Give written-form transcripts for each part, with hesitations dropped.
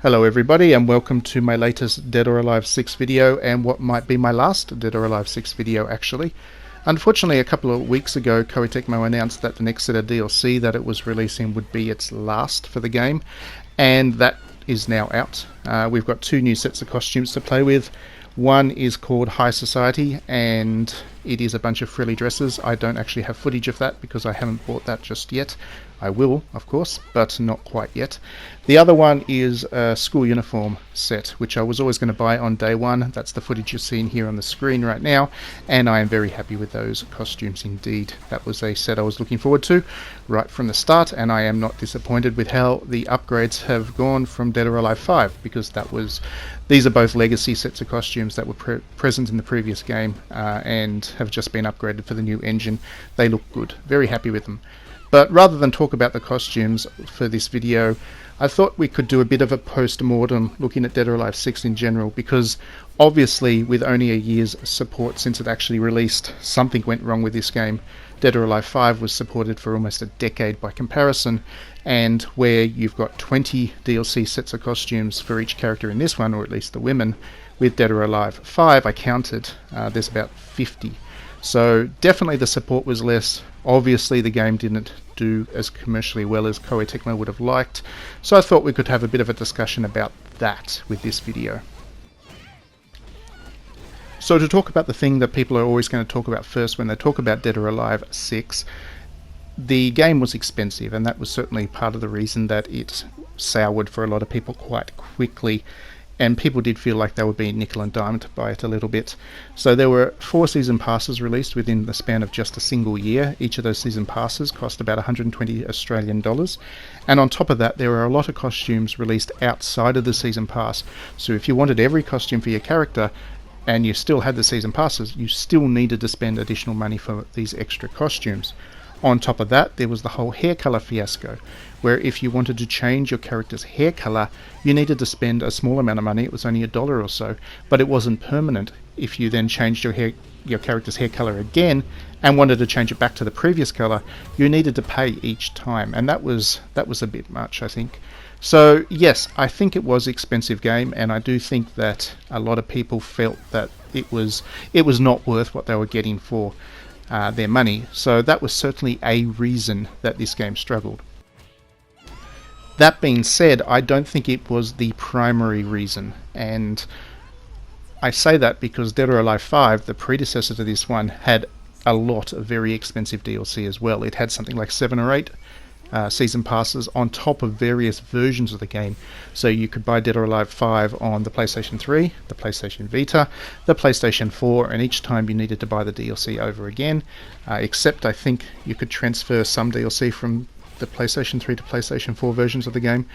Hello everybody and welcome to my latest Dead or Alive 6 video, and what might be my last Dead or Alive 6 video actually. Unfortunately, a couple of weeks ago Koei Tecmo announced that the next set of DLC that it was releasing would be its last for the game, and that is now out. We've got two new sets of costumes to play with. One is called High Society, and it is a bunch of frilly dresses. I don't actually have footage of that because I haven't bought that just yet. I will, of course, but not quite yet. The other one is a school uniform set, which I was always going to buy on day one. That's the footage you're seeing here on the screen right now, and I am very happy with those costumes indeed. That was a set I was looking forward to right from the start, and I am not disappointed with how the upgrades have gone from Dead or Alive 5, because these are both legacy sets of costumes that were present in the previous game and have just been upgraded for the new engine. They look good. Very happy with them. But rather than talk about the costumes for this video, I thought we could do a bit of a post-mortem looking at Dead or Alive 6 in general, because obviously with only a year's support since it actually released, something went wrong with this game. Dead or Alive 5 was supported for almost a decade by comparison, and where you've got 20 DLC sets of costumes for each character in this one, or at least the women, with Dead or Alive 5 I counted, there's about 50. So definitely the support was less. Obviously the game didn't do as commercially well as Koei Tecmo would have liked, so I thought we could have a bit of a discussion about that with this video. So to talk about the thing that people are always going to talk about first when they talk about Dead or Alive 6, the game was expensive, and that was certainly part of the reason that it soured for a lot of people quite quickly. And people did feel like they were being nickel and dimed by it a little bit. So there were 4 season passes released within the span of just a single year. Each of those season passes cost about 120 Australian dollars. And on top of that, there were a lot of costumes released outside of the season pass. So if you wanted every costume for your character, and you still had the season passes, you still needed to spend additional money for these extra costumes. On top of that, there was the whole hair colour fiasco, where if you wanted to change your character's hair colour, you needed to spend a small amount of money. It was only $1 or so, but it wasn't permanent. If you then changed your character's hair colour again and wanted to change it back to the previous colour, you needed to pay each time, and that was a bit much, I think. So yes, I think it was an expensive game, and I do think that a lot of people felt that it was not worth what they were getting for their money. So that was certainly a reason that this game struggled. That being said, I don't think it was the primary reason, and I say that because Dead or Alive 5, the predecessor to this one, had a lot of very expensive DLC as well. It had something like 7 or 8 season passes on top of various versions of the game. So you could buy Dead or Alive 5 on the PlayStation 3, the PlayStation Vita, the PlayStation 4, and each time you needed to buy the DLC over again, except I think you could transfer some DLC from the PlayStation 3 to PlayStation 4 versions of the game,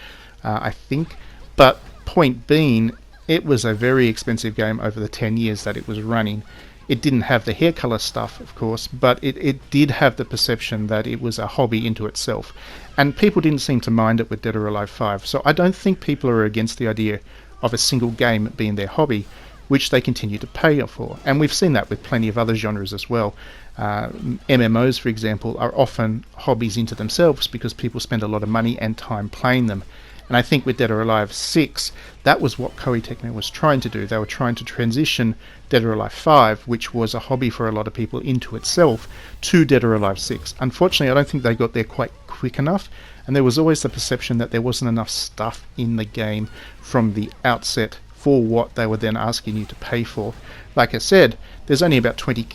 I think. But point being, it was a very expensive game over the 10 years that it was running. It didn't have the hair colour stuff, of course, but it did have the perception that it was a hobby into itself. And people didn't seem to mind it with Dead or Alive 5. So I don't think people are against the idea of a single game being their hobby, which they continue to pay for. And we've seen that with plenty of other genres as well. MMOs, for example, are often hobbies into themselves because people spend a lot of money and time playing them. And I think with Dead or Alive 6, that was what Koei Tecmo was trying to do. They were trying to transition Dead or Alive 5, which was a hobby for a lot of people into itself, to Dead or Alive 6. Unfortunately, I don't think they got there quite quick enough, and there was always the perception that there wasn't enough stuff in the game from the outset for what they were then asking you to pay for. Like I said, there's only about 20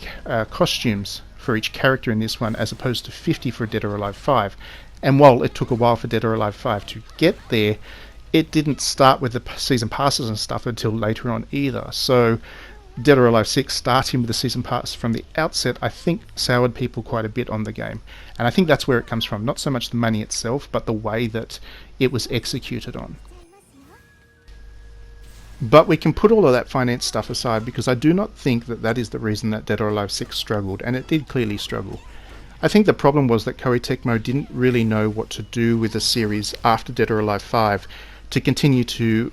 costumes for each character in this one, as opposed to 50 for Dead or Alive 5. And while it took a while for Dead or Alive 5 to get there, it didn't start with the season passes and stuff until later on either. So Dead or Alive 6 starting with the season pass from the outset, I think soured people quite a bit on the game. And I think that's where it comes from. Not so much the money itself, but the way that it was executed on. But we can put all of that finance stuff aside, because I do not think that that is the reason that Dead or Alive 6 struggled, and it did clearly struggle. I think the problem was that Koei Tecmo didn't really know what to do with the series after Dead or Alive 5 to continue to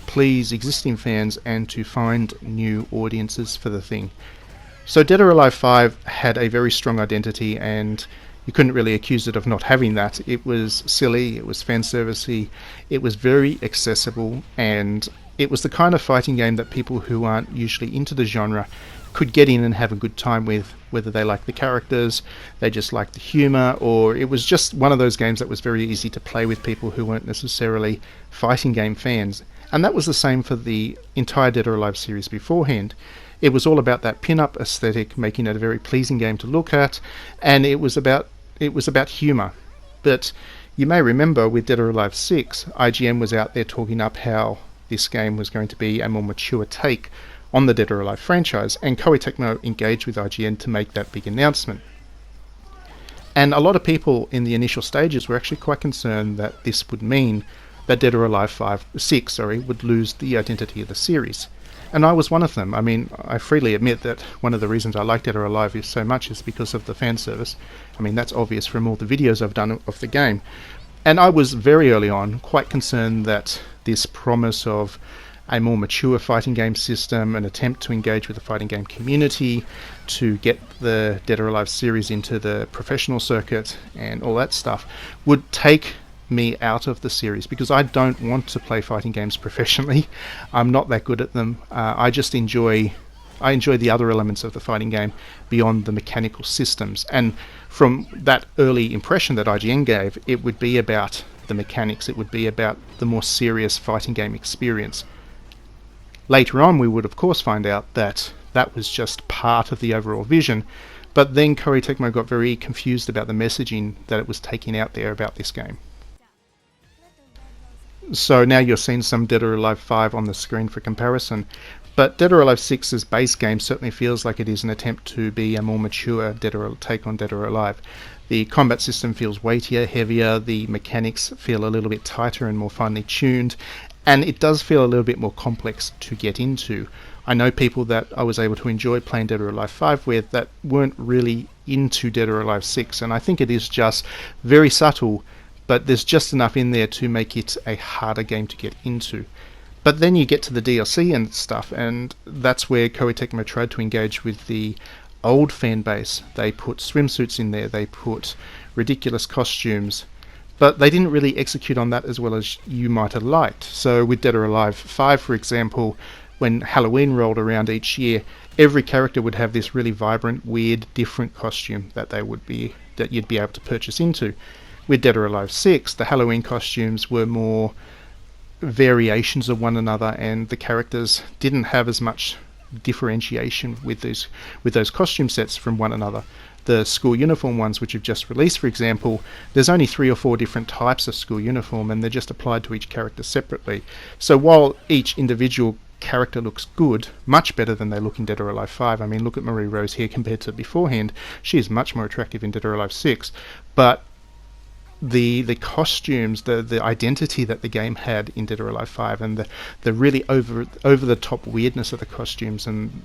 please existing fans and to find new audiences for the thing. So Dead or Alive 5 had a very strong identity, and you couldn't really accuse it of not having that. It was silly, it was fanservice-y, it was very accessible, and it was the kind of fighting game that people who aren't usually into the genre could get in and have a good time with, whether they like the characters, they just like the humour, or it was just one of those games that was very easy to play with people who weren't necessarily fighting game fans. And that was the same for the entire Dead or Alive series beforehand. It was all about that pin-up aesthetic, making it a very pleasing game to look at, and it was about humour. But you may remember with Dead or Alive 6, IGN was out there talking up how this game was going to be a more mature take on the Dead or Alive franchise, and Koei Tecmo engaged with IGN to make that big announcement. And a lot of people in the initial stages were actually quite concerned that this would mean that Dead or Alive 6 would lose the identity of the series. And I was one of them. I mean, I freely admit that one of the reasons I like Dead or Alive so much is because of the fan service. I mean, that's obvious from all the videos I've done of the game. And I was very early on quite concerned that this promise of a more mature fighting game system, an attempt to engage with the fighting game community, to get the Dead or Alive series into the professional circuit and all that stuff, would take me out of the series, because I don't want to play fighting games professionally. I'm not that good at them. I enjoy the other elements of the fighting game beyond the mechanical systems. And from that early impression that IGN gave, it would be about the mechanics, it would be about the more serious fighting game experience. Later on, we would of course find out that that was just part of the overall vision, but then Koei Tecmo got very confused about the messaging that it was taking out there about this game. So now you're seeing some Dead or Alive 5 on the screen for comparison, but Dead or Alive 6's base game certainly feels like it is an attempt to be a more mature take on Dead or Alive. The combat system feels weightier, heavier, the mechanics feel a little bit tighter and more finely tuned, and it does feel a little bit more complex to get into. I know people that I was able to enjoy playing Dead or Alive 5 with that weren't really into Dead or Alive 6, and I think it is just very subtle, but there's just enough in there to make it a harder game to get into. But then you get to the DLC and stuff, and that's where Koei Tecmo tried to engage with the old fan base. They put swimsuits in there, they put ridiculous costumes, but they didn't really execute on that as well as you might have liked. So with Dead or Alive 5, for example, when Halloween rolled around each year, every character would have this really vibrant, weird, different costume that you'd be able to purchase into. With Dead or Alive 6, the Halloween costumes were more variations of one another, and the characters didn't have as much differentiation with those costume sets from one another. The school uniform ones which have just released, for example, there's only 3 or 4 different types of school uniform, and they're just applied to each character separately. So while each individual character looks good, much better than they look in Dead or Alive 5. I mean, look at Marie Rose here compared to beforehand. She is much more attractive in Dead or Alive 6, but the costumes, the identity that the game had in Dead or Alive 5, and the really over the top weirdness of the costumes and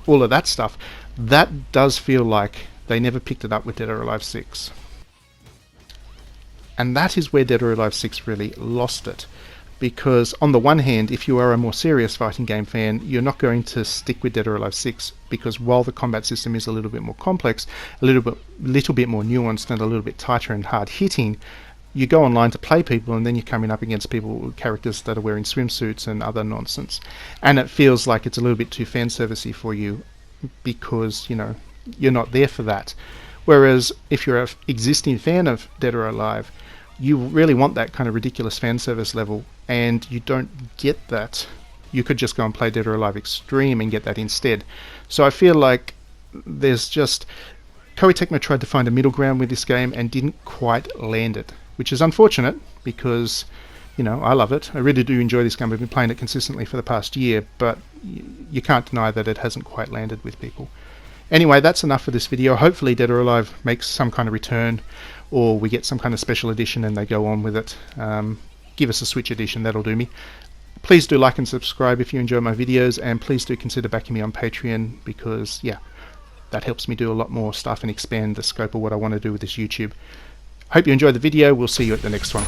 all of that stuff, that does feel like they never picked it up with Dead or Alive 6. And that is where Dead or Alive 6 really lost it. Because on the one hand, if you are a more serious fighting game fan, you're not going to stick with Dead or Alive 6, because while the combat system is a little bit more complex, a little bit more nuanced and a little bit tighter and hard hitting, you go online to play people and then you're coming up against characters that are wearing swimsuits and other nonsense. And it feels like it's a little bit too fan-servicey for you, because, you're not there for that. Whereas if you're an existing fan of Dead or Alive, you really want that kind of ridiculous fan service level, and you don't get that. You could just go and play Dead or Alive Extreme and get that instead. So I feel like there's just... Koei Tecmo tried to find a middle ground with this game and didn't quite land it, which is unfortunate because, I love it. I really do enjoy this game. I've been playing it consistently for the past year, but you can't deny that it hasn't quite landed with people. Anyway, that's enough for this video. Hopefully Dead or Alive makes some kind of return, or we get some kind of special edition and they go on with it. Give us a Switch edition, that'll do me. Please do like and subscribe if you enjoy my videos, and please do consider backing me on Patreon, because that helps me do a lot more stuff and expand the scope of what I want to do with this YouTube. Hope you enjoyed the video. We'll see you at the next one.